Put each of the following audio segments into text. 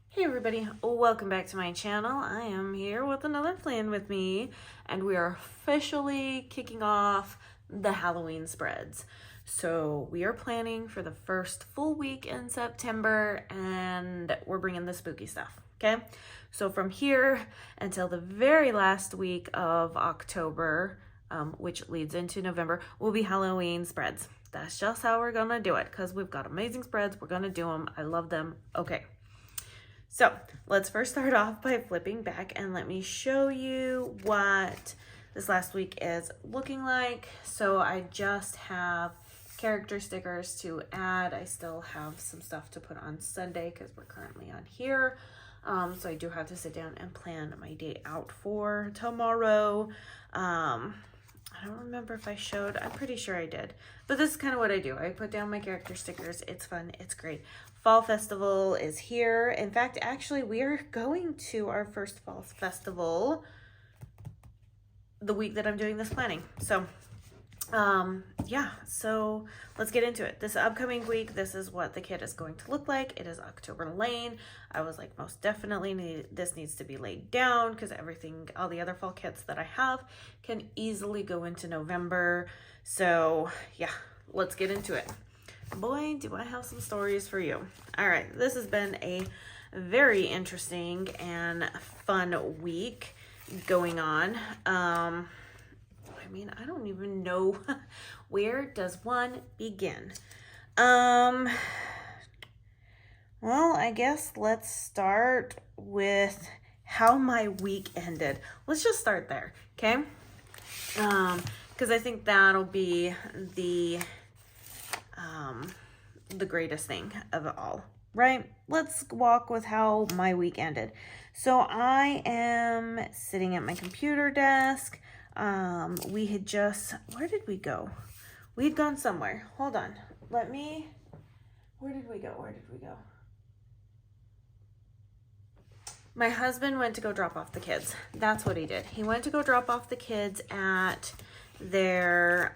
Hey everybody, welcome back to my channel. I am here with another plan with me, and we are officially kicking off the Halloween spreads. So we are planning for the first full week in September, and we're bringing the spooky stuff, okay? So from here until the very last week of October, which leads into November, will be Halloween spreads. That's just how we're gonna do it, because we've got amazing spreads. We're gonna do them. I love them. Okay. So let's first start off by flipping back and let me show you what this last week is looking like. So I just have character stickers to add. I still have some stuff to put on Sunday because we're currently on here. So I do have to sit down and plan my day out for tomorrow. I don't remember if I showed, I'm pretty sure I did, but this is kind of what I do. I put down my character stickers. It's fun. It's great. Fall Festival is here. In fact, actually, we are going to our first Fall Festival the week that I'm doing this planning. So, yeah, so let's get into it. This upcoming week, this is what the kit is going to look like. It is October Lane. I was like, most definitely this needs to be laid down because everything, all the other fall kits that I have can easily go into November. So yeah, let's get into it. Boy, do I have some stories for you. All right, this has been a very interesting and fun week going on. I mean, I don't even know where does one begin. Well, I guess let's start with how my week ended. Let's just start there, okay? Because I think that'll be the greatest thing of it all, right? Let's walk with how my week ended. So I am sitting at my computer desk. We had just, where did we go? We had gone somewhere. Hold on. Where did we go? My husband went to go drop off the kids. That's what he did. He went to go drop off the kids at their,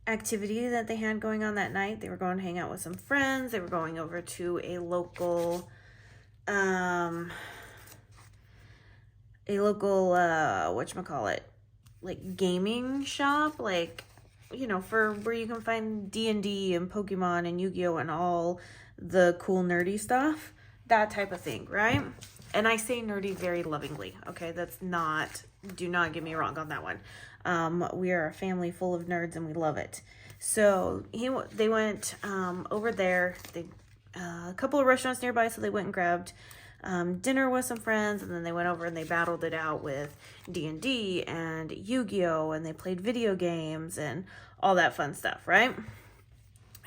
activity that they had going on that night. They were going to hang out with some friends. They were going over to a local, whatchamacallit, like gaming shop, like, you know, for where you can find D&D and Pokemon and Yu-Gi-Oh and all the cool nerdy stuff, that type of thing, right? And I say nerdy very lovingly, okay? That's not, do not get me wrong on that one. We are a family full of nerds and we love it. So they went over there. A couple of restaurants nearby, so they went and grabbed dinner with some friends, and then they went over and they battled it out with D&D and Yu-Gi-Oh, and they played video games and all that fun stuff, right?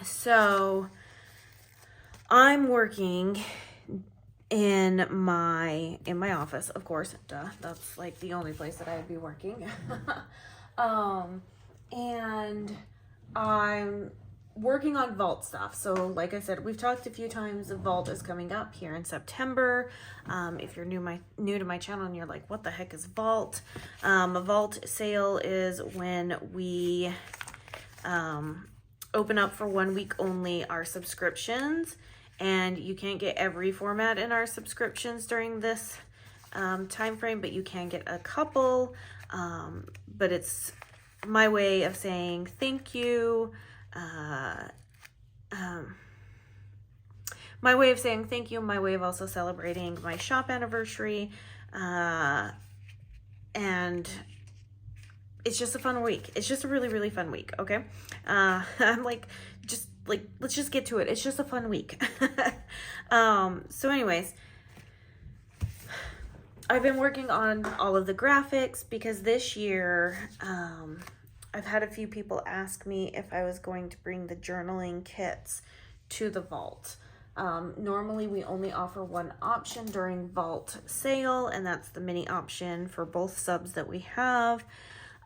So I'm working in my office, of course, duh, that's like the only place that I'd be working. And I'm working on vault stuff. So like I said, we've talked a few times, the vault is coming up here in September. If you're new to my channel and you're like, what the heck is vault? A vault sale is when we open up for 1 week only our subscriptions, and you can't get every format in our subscriptions during this time frame, but you can get a couple. But it's my way of saying thank you. My way of saying thank you, my way of also celebrating my shop anniversary. And it's just a fun week. It's just a really, really fun week, okay? I'm like, let's just get to it. It's just a fun week. So anyways, I've been working on all of the graphics because this year, I've had a few people ask me if I was going to bring the journaling kits to the vault. Normally we only offer one option during vault sale, and that's the mini option for both subs that we have.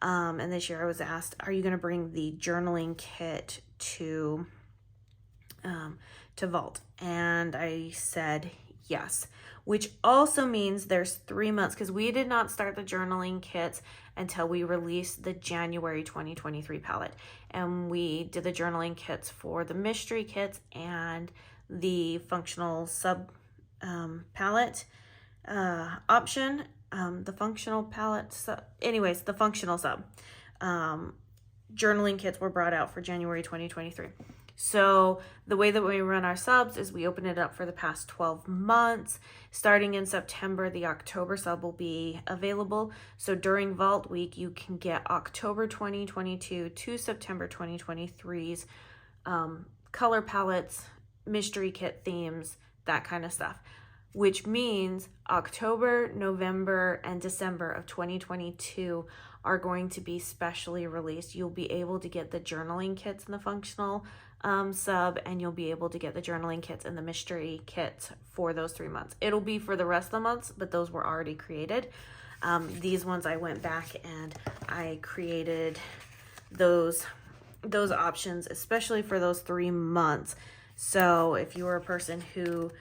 And this year I was asked, are you going to bring the journaling kit to vault? And I said yes, which also means there's 3 months, because we did not start the journaling kits until we release the January 2023 palette. And we did the journaling kits for the mystery kits and the functional sub palette option. The functional palette sub, anyways, the functional sub journaling kits were brought out for January 2023. So the way that we run our subs is we open it up for the past 12 months. Starting in September, the October sub will be available. So during Vault Week, you can get October 2022 to September 2023's color palettes, mystery kit themes, that kind of stuff. Which means October, November, and December of 2022 are going to be specially released. You'll be able to get the journaling kits in the functional sub, and you'll be able to get the journaling kits and the mystery kits for those 3 months. It'll be for the rest of the months, but those were already created. These ones I went back and I created those options, especially for those 3 months. So if you were a person who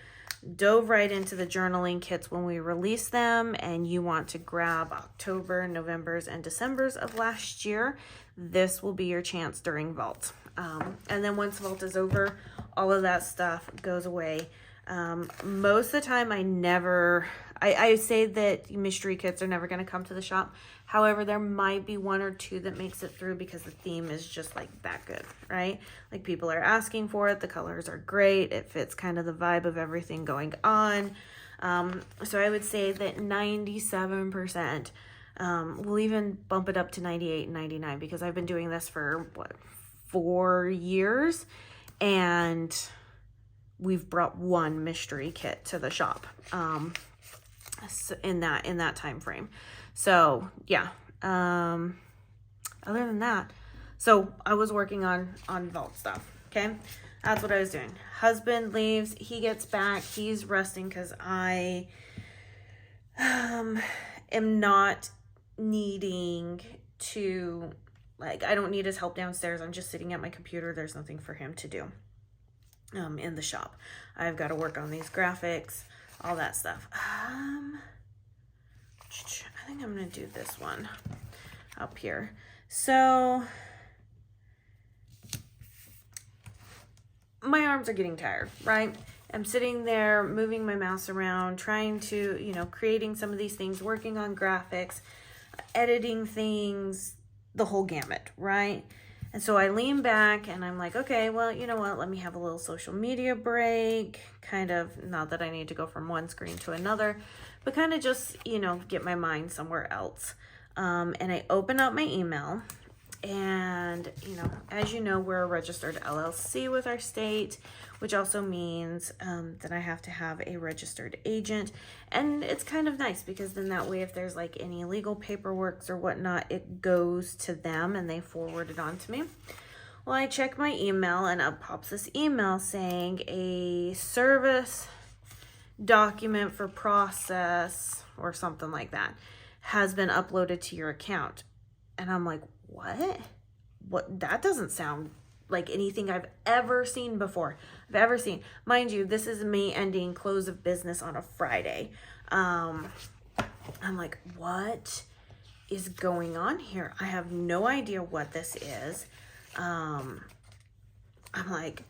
dove right into the journaling kits when we released them and you want to grab October, November's, and December's of last year, this will be your chance during Vault. And then once Vault is over, all of that stuff goes away. Most of the time I say that mystery kits are never going to come to the shop. However, there might be 1 or 2 that makes it through because the theme is just like that good, right? Like people are asking for it. The colors are great. It fits kind of the vibe of everything going on. So I would say that 97%, we'll even bump it up to 98 and 99 because I've been doing this for 4 years and we've brought 1 mystery kit to the shop in that time frame. So yeah, other than that, so I was working on Vault stuff. Okay, that's what I was doing. Husband leaves, he gets back, he's resting because I am not needing to, like, I don't need his help downstairs. I'm just sitting at my computer. There's nothing for him to do in the shop. I've got to work on these graphics, all that stuff. I think I'm going to do this one up here. So my arms are getting tired, right? I'm sitting there moving my mouse around, trying to, creating some of these things, working on graphics, editing things, the whole gamut, right? And so I lean back and I'm like, okay, well, you know what? Let me have a little social media break. Kind of, not that I need to go from one screen to another, but kind of just, get my mind somewhere else. And I open up my email and, as you know, we're a registered LLC with our state, which also means that I have to have a registered agent. And it's kind of nice because then that way, if there's like any legal paperwork or whatnot, it goes to them and they forward it on to me. Well, I check my email and up pops this email saying a service document for process or something like that has been uploaded to your account. And I'm like, what? That doesn't sound like anything I've ever seen before. Mind you, this is me ending close of business on a Friday. I'm like, what is going on here? I have no idea what this is. I'm like,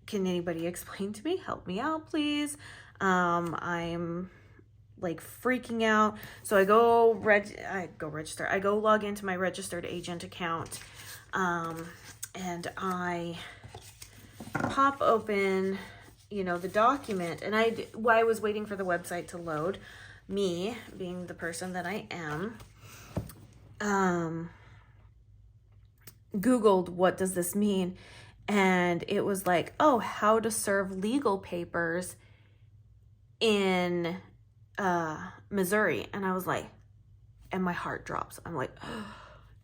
can anybody explain to me? Help me out, please. I'm like freaking out. So I go register. I go log into my registered agent account. And I pop open, the document, and while I was waiting for the website to load, me being the person that I am, Googled what does this mean, and it was like, oh, how to serve legal papers in Missouri. And I was like, and my heart drops. I'm like, oh,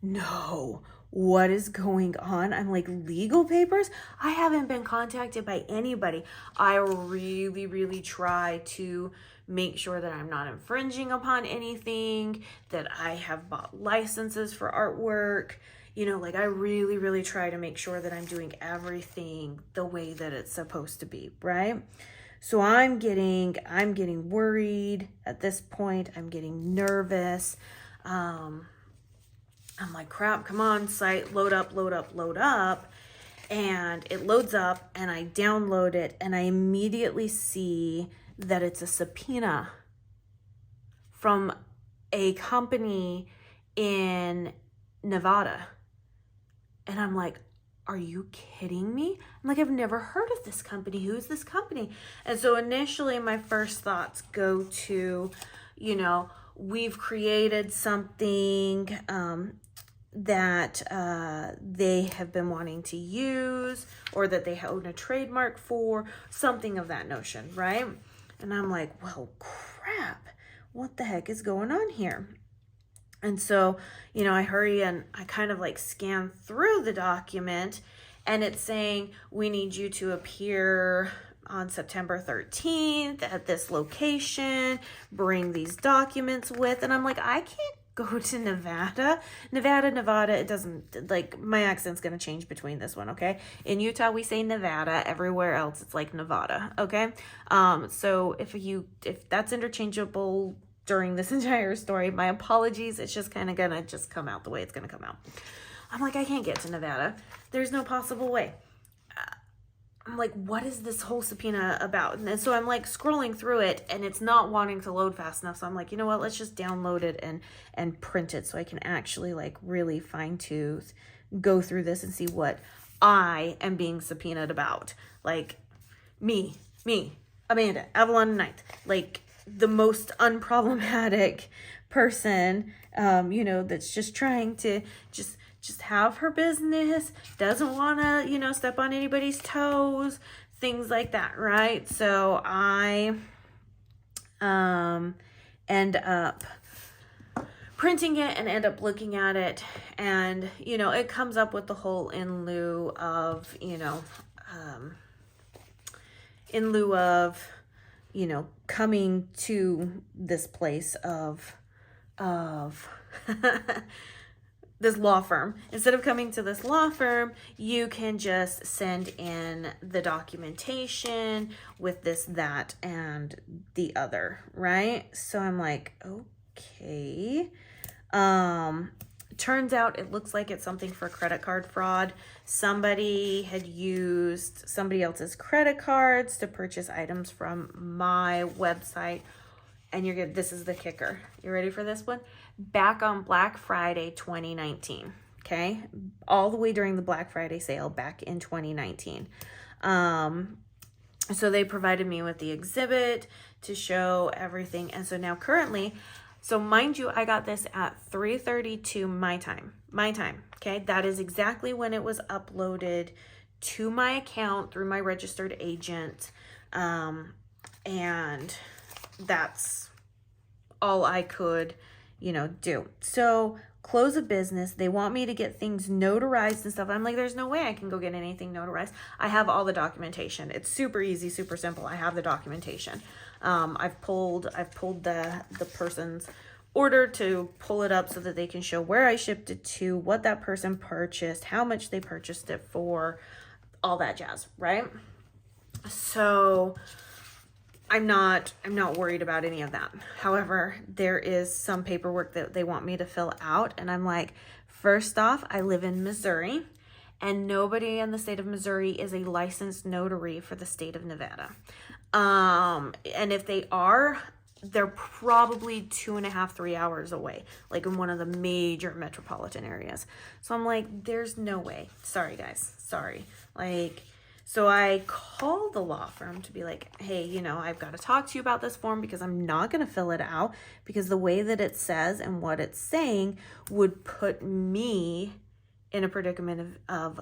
no, what is going on? I'm like, legal papers? I haven't been contacted by anybody. I really, really try to make sure that I'm not infringing upon anything, that I have bought licenses for artwork. I really, really try to make sure that I'm doing everything the way that it's supposed to be, right? So I'm getting worried at this point. I'm getting nervous. I'm like, crap, come on, site, load up, load up, load up. And it loads up and I download it and I immediately see that it's a subpoena from a company in Nevada. And I'm like, are you kidding me? I'm like, I've never heard of this company. Who's this company? And so initially my first thoughts go to, you know, we've created something that they have been wanting to use, or that they own a trademark for, something of that notion, right? And I'm like, well, crap, what the heck is going on here? And so, you know, I hurry and I kind of like scan through the document, and it's saying, we need you to appear on September 13th at this location, bring these documents with. And I'm like, I can't go to Nevada. Nevada, it doesn't, like, my accent's gonna change between this one, okay? In Utah, we say Nevada. Everywhere else, it's like Nevada, okay? So if that's interchangeable during this entire story, my apologies. It's just kind of gonna just come out the way it's gonna come out. I'm like, I can't get to Nevada. There's no possible way. I'm like, what is this whole subpoena about? And so I'm like scrolling through it and it's not wanting to load fast enough. So I'm like, you know what, let's just download it and print it so I can actually like really fine tooth go through this and see what I am being subpoenaed about. Like me, Amanda, Avalon and Ninth, like the most unproblematic person, you know, that's just trying to just have her business, doesn't want to, you know, step on anybody's toes, things like that, right? So I end up printing it and end up looking at it, and, you know, it comes up with the whole in lieu of, you know, coming to this place of this law firm. Instead of coming to this law firm, you can just send in the documentation with this, that, and the other, right? So I'm like, okay. Turns out it looks like it's something for credit card fraud. Somebody had used somebody else's credit cards to purchase items from my website. And you're good. This is the kicker. You ready for this one? Back on Black Friday 2019. Okay. All the way during the Black Friday sale back in 2019. So they provided me with the exhibit to show everything. And so now currently, so mind you, I got this at 3:32 my time. Okay. That is exactly when it was uploaded to my account through my registered agent. And that's all I could, you know, do. So close of business. They want me to get things notarized and stuff. I'm like, there's no way I can go get anything notarized. I have all the documentation. It's super easy, super simple. I have the documentation. I've pulled the person's order to pull it up so that they can show where I shipped it to, what that person purchased, how much they purchased it for, all that jazz, right? So I'm not worried about any of that. However, there is some paperwork that they want me to fill out. And I'm like, first off, I live in Missouri and nobody in the state of Missouri is a licensed notary for the state of Nevada. And if they are, they're probably 2.5, 3 hours away, like in one of the major metropolitan areas. So I'm like, there's no way. Sorry, guys. Sorry. Like, so I called the law firm to be like, hey, you know, I've got to talk to you about this form because I'm not going to fill it out because the way that it says and what it's saying would put me in a predicament of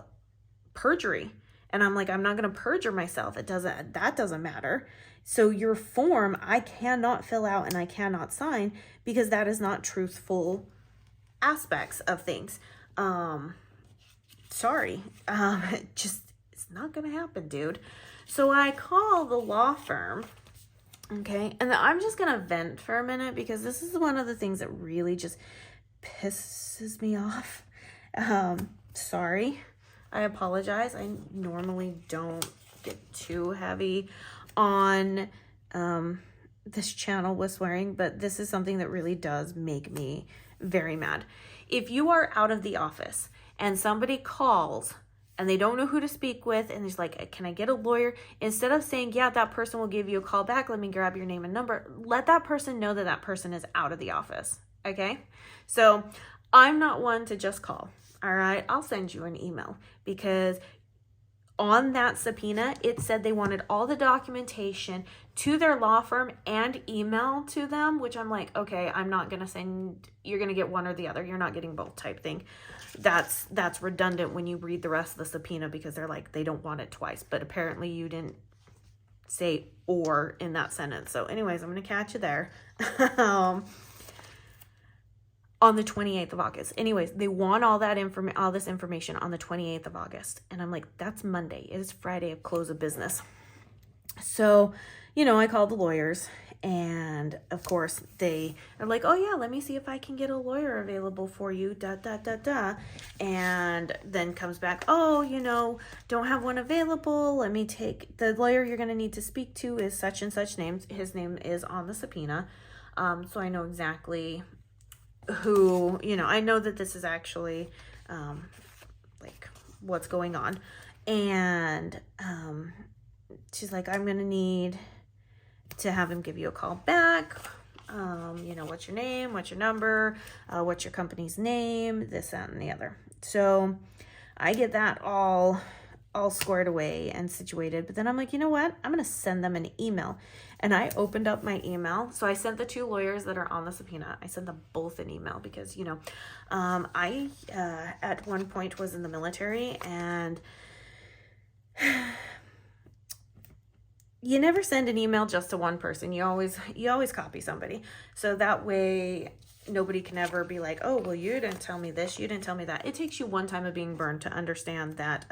perjury. And I'm like, I'm not going to perjure myself. That doesn't matter. So your form, I cannot fill out and I cannot sign because that is not truthful aspects of things. Sorry. It's not going to happen, dude. So I call the law firm. Okay. And I'm just going to vent for a minute because this is one of the things that really just pisses me off. Sorry. I apologize. I normally don't get too heavy on this channel with swearing, but this is something that really does make me very mad. if you are out of the office and somebody calls and they don't know who to speak with, and he's like, can I get a lawyer? Instead of saying, yeah, that person will give you a call back, let me grab your name and number, let that person know that that person is out of the office, okay? So I'm not one to just call, all right? I'll send you an email, because on that subpoena, it said they wanted all the documentation to their law firm and email to them, which I'm like, okay, I'm not going to send, you're going to get one or the other. You're not getting both type thing. That's redundant when you read the rest of the subpoena, because they're like, they don't want it twice, but apparently you didn't say or in that sentence. So anyways, I'm going to catch you there. On the 28th of August. Anyways, they want all this information on the 28th of August. And I'm like, that's Monday. It is Friday of close of business. So, you know, I called the lawyers, and of course they are like, oh yeah, let me see if I can get a lawyer available for you, and then comes back, oh, you know, don't have one available. Let me take the lawyer you're going to need to speak to is such and such names. His name is on the subpoena. So I know exactly who, you know, I know that this is actually like what's going on. And she's like, I'm gonna need to have him give you a call back. You know, what's your name, what's your number, what's your company's name, this, that, and the other. So I get that all squared away and situated. But then I'm like, you know what? I'm going to send them an email. And I opened up my email. So I sent the two lawyers that are on the subpoena, I sent them both an email, because, you know, I at one point was in the military, and you never send an email just to one person. You always copy somebody. So that way nobody can ever be like, oh, well, you didn't tell me this, you didn't tell me that. It takes you one time of being burned to understand that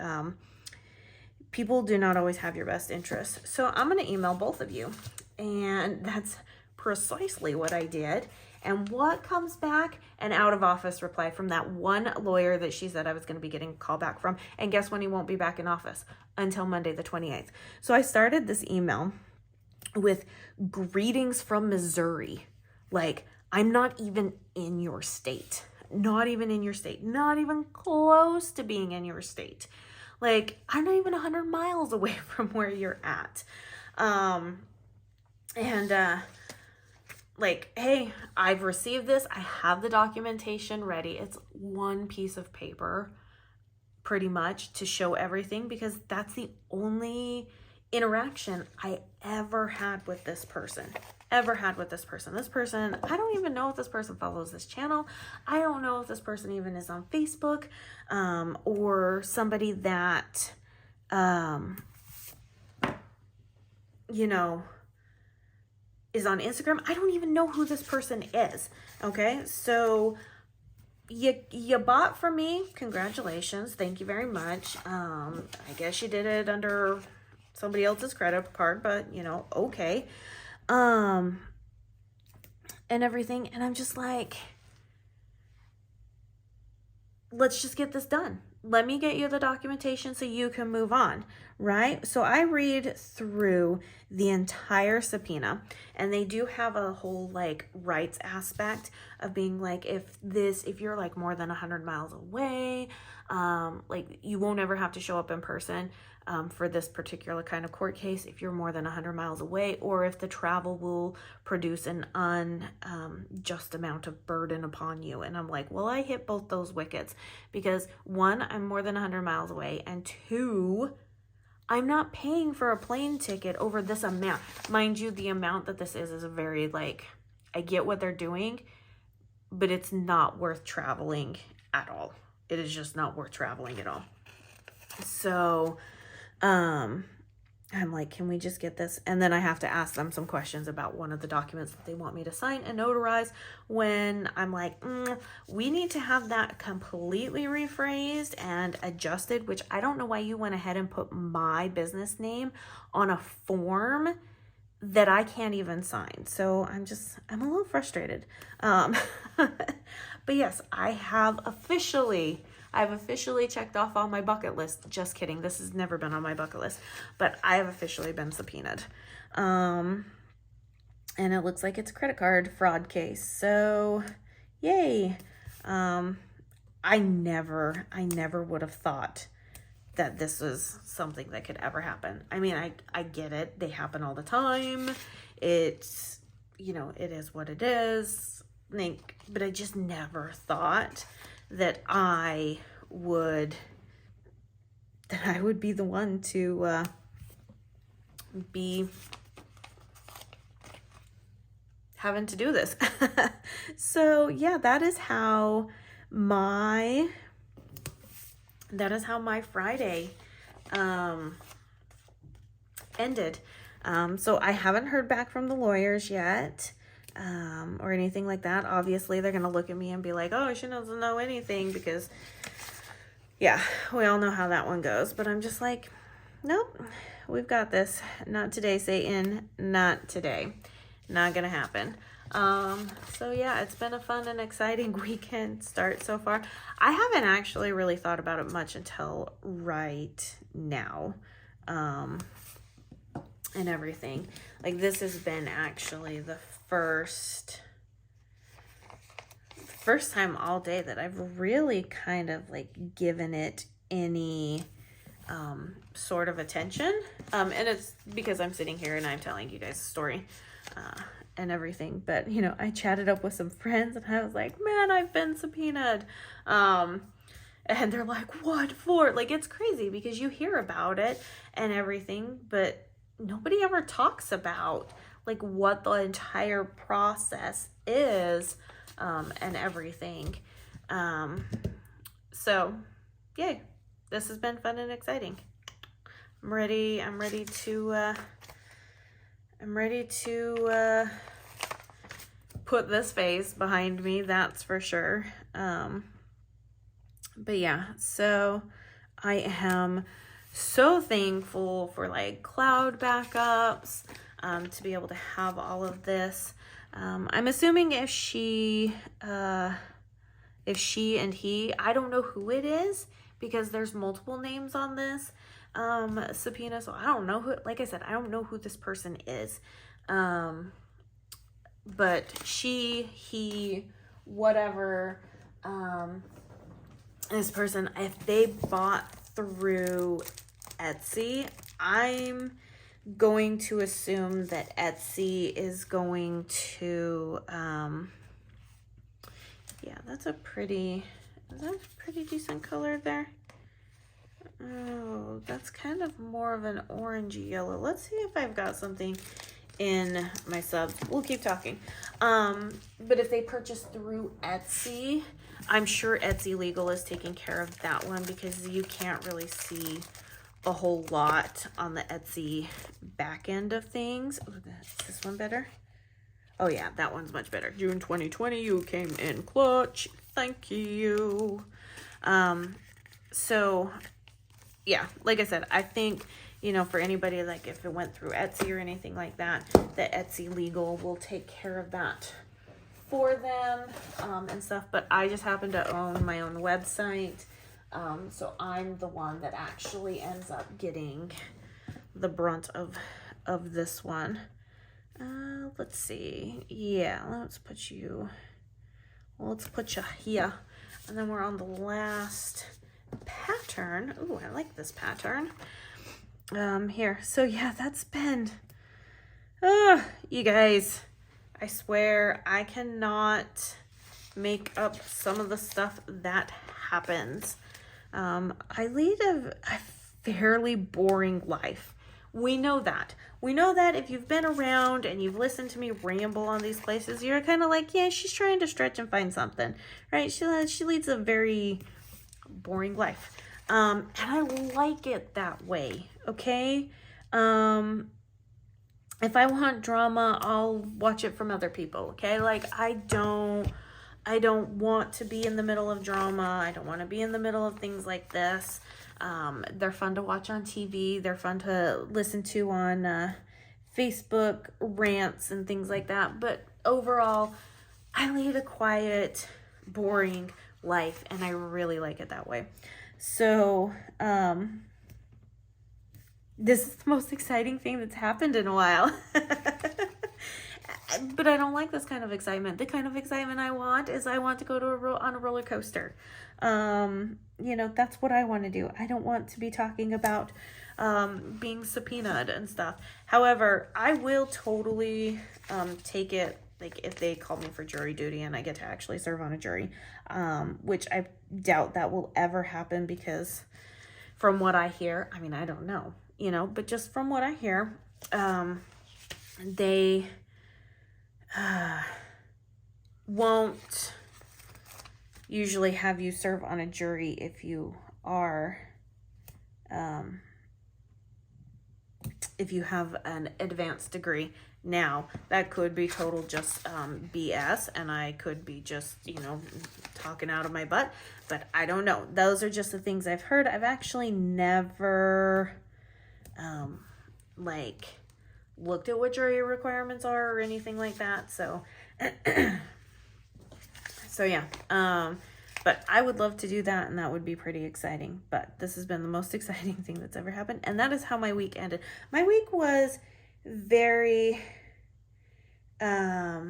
people do not always have your best interests. So I'm going to email both of you. And that's precisely what I did. And what comes back? An out of office reply from that one lawyer that she said I was going to be getting a call back from. And guess when he won't be back in office? Until Monday the 28th. So I started this email with greetings from Missouri. Like, I'm not even in your state. Not even in your state. Not even close to being in your state. Like, I'm not even 100 miles away from where you're at. Like, hey, I've received this. I have the documentation ready. It's one piece of paper, pretty much, to show everything, because that's the only interaction I ever had with this person. This person, I don't even know if this person follows this channel. I don't know if this person even is on Facebook, or somebody that, you know, is on Instagram. I don't even know who this person is. Okay. So you bought from me. Congratulations. Thank you very much. I guess you did it under somebody else's credit card, but you know, okay. And everything. And I'm just like, let's just get this done. Let me get you the documentation so you can move on, right? So I read through the entire subpoena, and they do have a whole like rights aspect of being like, if you're like more than 100 miles away, like you won't ever have to show up in person for this particular kind of court case if you're more than 100 miles away, or if the travel will produce an unjust amount of burden upon you. And I'm like, well, I hit both those wickets, because one, I'm more than 100 miles away, and two, I'm not paying for a plane ticket over this amount. Mind you, the amount that this is a very, like, I get what they're doing, but it's not worth traveling at all. It is just not worth traveling at all. So I'm like, can we just get this? And then I have to ask them some questions about one of the documents that they want me to sign and notarize, when I'm like, we need to have that completely rephrased and adjusted, which I don't know why you went ahead and put my business name on a form that I can't even sign. So I'm a little frustrated. But yes, I've officially checked off on my bucket list. Just kidding. This has never been on my bucket list, but I have officially been subpoenaed. And it looks like it's a credit card fraud case. So yay. I never would have thought that this was something that could ever happen. I mean, I get it. They happen all the time. It's, you know, it is what it is. But I just never thought that I would be the one to be having to do this. So yeah, that is how my Friday ended. So I haven't heard back from the lawyers yet, or anything like that. Obviously they're gonna look at me and be like, oh, she doesn't know anything, because yeah, we all know how that one goes. But I'm just like, nope, we've got this. Not today, Satan. Not today. Not gonna happen. So yeah, it's been a fun and exciting weekend start so far. I haven't actually really thought about it much until right now, and everything. Like, this has been actually the first time all day that I've really kind of like given it any sort of attention. And it's because I'm sitting here and I'm telling you guys a story and everything. But, you know, I chatted up with some friends and I was like, man, I've been subpoenaed. And they're like, what for? Like, it's crazy because you hear about it and everything, but nobody ever talks about like what the entire process is, and everything. So yay, this has been fun and exciting. I'm ready to put this phase behind me, that's for sure. But yeah, so I am so thankful for like cloud backups, to be able to have all of this. I'm assuming if she and he, I don't know who it is because there's multiple names on this subpoena, so I don't know who, like I said, I don't know who this person is. But she, he, whatever, this person, if they bought through Etsy, I'm going to assume that Etsy is going to, yeah, is that a pretty decent color there? Oh, that's kind of more of an orangey yellow. Let's see if I've got something in my subs. We'll keep talking. But if they purchase through Etsy, I'm sure Etsy Legal is taking care of that one because you can't really see a whole lot on the Etsy back end of things. Oh, is this one better? Oh yeah, that one's much better. June 2020, you came in clutch. Thank you. So yeah, like I said, I think, you know, for anybody, like if it went through Etsy or anything like that, that Etsy Legal will take care of that for them, and stuff. But I just happen to own my own website. So I'm the one that actually ends up getting the brunt of this one. Let's see. Yeah, let's put you here. And then we're on the last pattern. Ooh, I like this pattern. Here. So yeah, that's been, you guys, I swear I cannot make up some of the stuff that happens. I lead a fairly boring life. We know that. We know that if you've been around and you've listened to me ramble on these places, you're kind of like, yeah, she's trying to stretch and find something, right? She leads a very boring life. And I like it that way, okay? If I want drama, I'll watch it from other people, okay? Like, I don't want to be in the middle of drama. I don't want to be in the middle of things like this. They're fun to watch on TV. They're fun to listen to on Facebook rants and things like that. But overall, I lead a quiet, boring life, and I really like it that way. So, this is the most exciting thing that's happened in a while. but I don't like this kind of excitement. The kind of excitement I want is I want to go to on a roller coaster. You know, that's what I want to do. I don't want to be talking about being subpoenaed and stuff. However, I will totally take it, like if they call me for jury duty and I get to actually serve on a jury, which I doubt that will ever happen, because from what I hear, I mean, I don't know, you know, but just from what I hear, they won't usually have you serve on a jury if you are, if you have an advanced degree. Now, that could be total just BS, and I could be just, you know, talking out of my butt, but I don't know. Those are just the things I've heard. I've actually never, like, looked at what jury requirements are or anything like that, so, so yeah, but I would love to do that, and that would be pretty exciting. But this has been the most exciting thing that's ever happened, and that is how my week ended. My week was very, I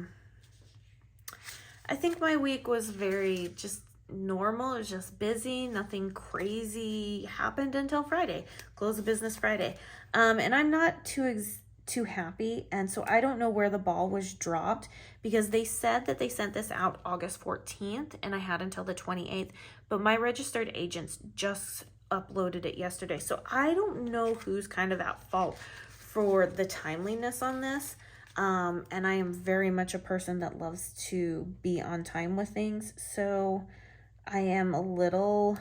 think my week was very just normal. It was just busy. Nothing crazy happened until Friday. Close of business Friday. And I'm not too happy, and so I don't know where the ball was dropped, because they said that they sent this out August 14th and I had until the 28th, but my registered agents just uploaded it yesterday, so I don't know who's kind of at fault for the timeliness on this. And I am very much a person that loves to be on time with things, so I am a little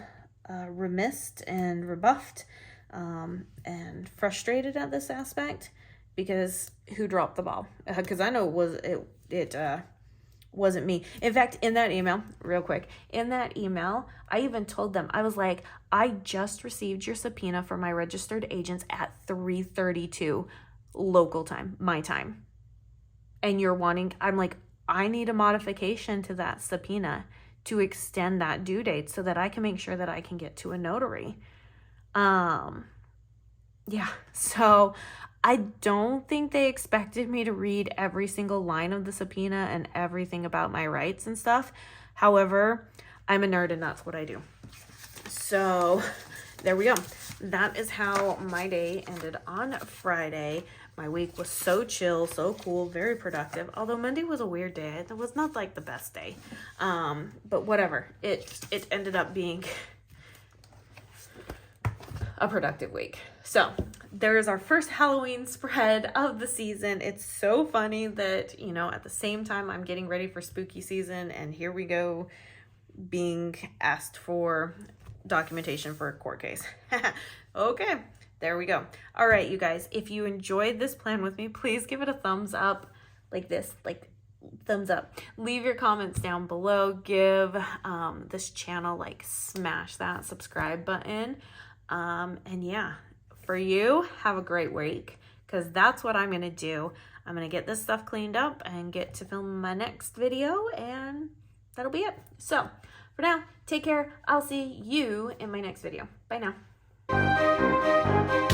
remiss and rebuffed and frustrated at this aspect, because who dropped the ball? Because I know it wasn't me. In fact, in that email, real quick, in that email, I even told them, I was like, I just received your subpoena for my registered agents at 3:32 local time, my time. And you're wanting, I'm like, I need a modification to that subpoena to extend that due date so that I can make sure that I can get to a notary. Yeah, so I don't think they expected me to read every single line of the subpoena and everything about my rights and stuff. However, I'm a nerd and that's what I do. So there we go. That is how my day ended on Friday. My week was so chill, so cool, very productive. Although Monday was a weird day. It was not like the best day. But whatever. It ended up being a productive week. So there is our first Halloween spread of the season. It's so funny that, you know, at the same time I'm getting ready for spooky season, and here we go being asked for documentation for a court case. Okay, there we go. All right, you guys, if you enjoyed this plan with me, please give it a thumbs up, like this, like thumbs up. Leave your comments down below. Give this channel, like, smash that subscribe button. And yeah, for you, have a great week, because that's what I'm going to do. I'm going to get this stuff cleaned up and get to film my next video, and that'll be it. So for now, take care. I'll see you in my next video. Bye now.